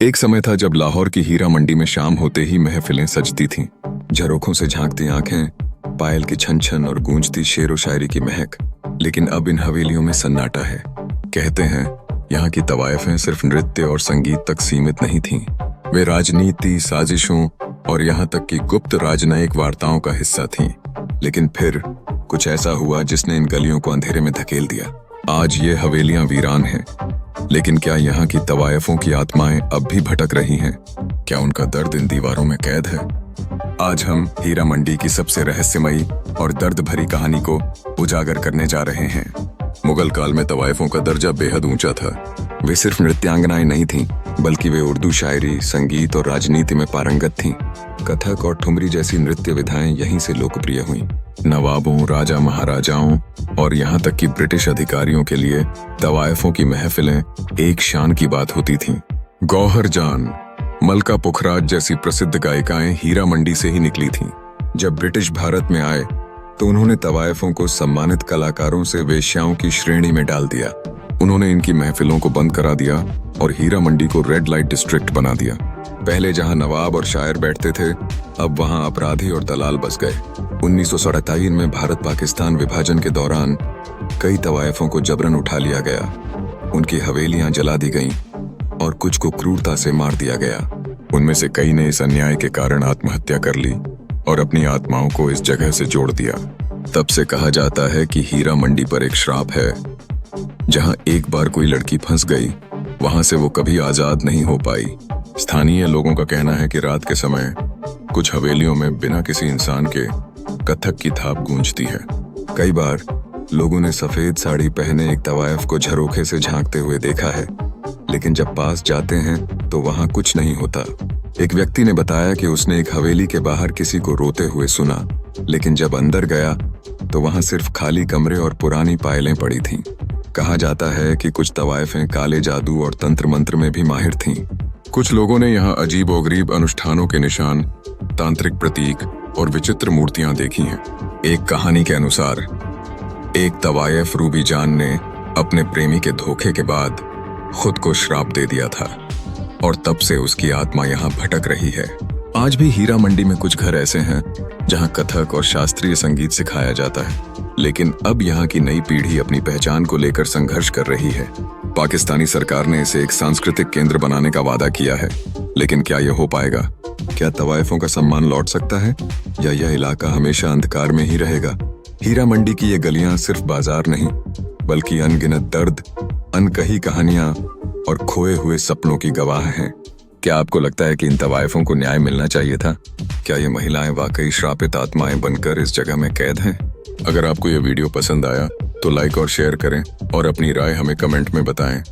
एक समय था जब लाहौर की हीरा मंडी में शाम होते ही महफिलें सजती थीं। झरोखों से झांकती आंखें, पायल की छन छन और गूंजती शेरो शायरी की महक। लेकिन अब इन हवेलियों में सन्नाटा है। कहते हैं यहाँ की तवायफें सिर्फ नृत्य और संगीत तक सीमित नहीं थीं। वे राजनीति, साजिशों और यहाँ तक कि गुप्त राजनयिक वार्ताओं का हिस्सा थीं। लेकिन फिर कुछ ऐसा हुआ जिसने इन गलियों को अंधेरे में धकेल दिया। आज ये हवेलियां वीरान हैं, लेकिन क्या यहाँ की तवायफों की आत्माएं अब भी भटक रही हैं? क्या उनका दर्द इन दीवारों में कैद है? आज हम हीरा मंडी की सबसे रहस्यमयी और दर्द भरी कहानी को उजागर करने जा रहे हैं। मुगल काल में तवायफों का दर्जा बेहद ऊंचा था। वे सिर्फ नृत्यांगनाएं नहीं थीं, बल्कि वे उर्दू शायरी, संगीत और राजनीति में पारंगत थीं। कथक और ठुमरी जैसी नृत्य विधाएं यहीं से लोकप्रिय हुईं। नवाबों, राजा महाराजाओं और यहाँ तक कि ब्रिटिश अधिकारियों के लिए तवायफों की महफिलें एक शान की बात होती थीं। गौहर जान, मलका पुखराज जैसी प्रसिद्ध गायिकाएं हीरा मंडी से ही निकली थीं। जब ब्रिटिश भारत में आए तो उन्होंने तवायफों को सम्मानित कलाकारों से वेश्याओं की श्रेणी में डाल दिया। उन्होंने इनकी महफिलों को बंद करा दिया और हीरा मंडी को रेड लाइट डिस्ट्रिक्ट बना दिया। पहले जहां नवाब और शायर बैठते थे, अब वहां अपराधी और दलाल बस गए। 1947 में भारत पाकिस्तान विभाजन के दौरान कई तवायफों को जबरन उठा लिया गया। उनकी हवेलियां जला दी गईं और कुछ को क्रूरता से मार दिया गया। उनमें से कई ने इस अन्याय के कारण आत्महत्या कर ली और अपनी आत्माओं को इस जगह से जोड़ दिया। तब से कहा जाता है कि हीरा मंडी पर एक श्राप है। जहां एक बार कोई लड़की फंस गई, वहां से वो कभी आजाद नहीं हो पाई। स्थानीय लोगों का कहना है कि रात के समय कुछ हवेलियों में बिना किसी इंसान के कथक की थाप गूंजती है। कई बार लोगों ने सफेद साड़ी पहने एक तवायफ को झरोखे से झांकते हुए देखा है, लेकिन जब पास जाते हैं तो वहां कुछ नहीं होता। एक व्यक्ति ने बताया कि उसने एक हवेली के बाहर किसी को रोते हुए सुना, लेकिन जब अंदर गया तो वहां सिर्फ खाली कमरे और पुरानी पायलें पड़ी थीं। कहा जाता है कि कुछ तवायफें काले जादू और तंत्र मंत्र में भी माहिर थीं। कुछ लोगों ने यहाँ अजीब-ओ-गरीब अनुष्ठानों के निशान, तांत्रिक प्रतीक और विचित्र मूर्तियां देखी हैं। एक कहानी के अनुसार एक तवायफ रूबी जान ने अपने प्रेमी के धोखे के बाद खुद को श्राप दे दिया था और तब से उसकी आत्मा यहाँ भटक रही है। आज भी हीरा मंडी में कुछ घर ऐसे हैं जहाँ कथक और शास्त्रीय संगीत सिखाया जाता है, लेकिन अब यहाँ की नई पीढ़ी अपनी पहचान को लेकर संघर्ष कर रही है। पाकिस्तानी सरकार ने इसे एक सांस्कृतिक केंद्र बनाने का वादा किया है, लेकिन क्या यह हो पाएगा? क्या तवायफों का सम्मान लौट सकता है या यह इलाका हमेशा अंधकार में ही रहेगा? हीरा मंडी की ये गलियां सिर्फ बाजार नहीं, बल्कि अनगिनत दर्द, अनकही कहानियां और खोए हुए सपनों की गवाह हैं। क्या आपको लगता है कि इन तवायफों को न्याय मिलना चाहिए था? क्या ये महिलाएं वाकई श्रापित आत्माएं बनकर इस जगह में कैद हैं? अगर आपको यह वीडियो पसंद आया तो लाइक और शेयर करें और अपनी राय हमें कमेंट में बताएं।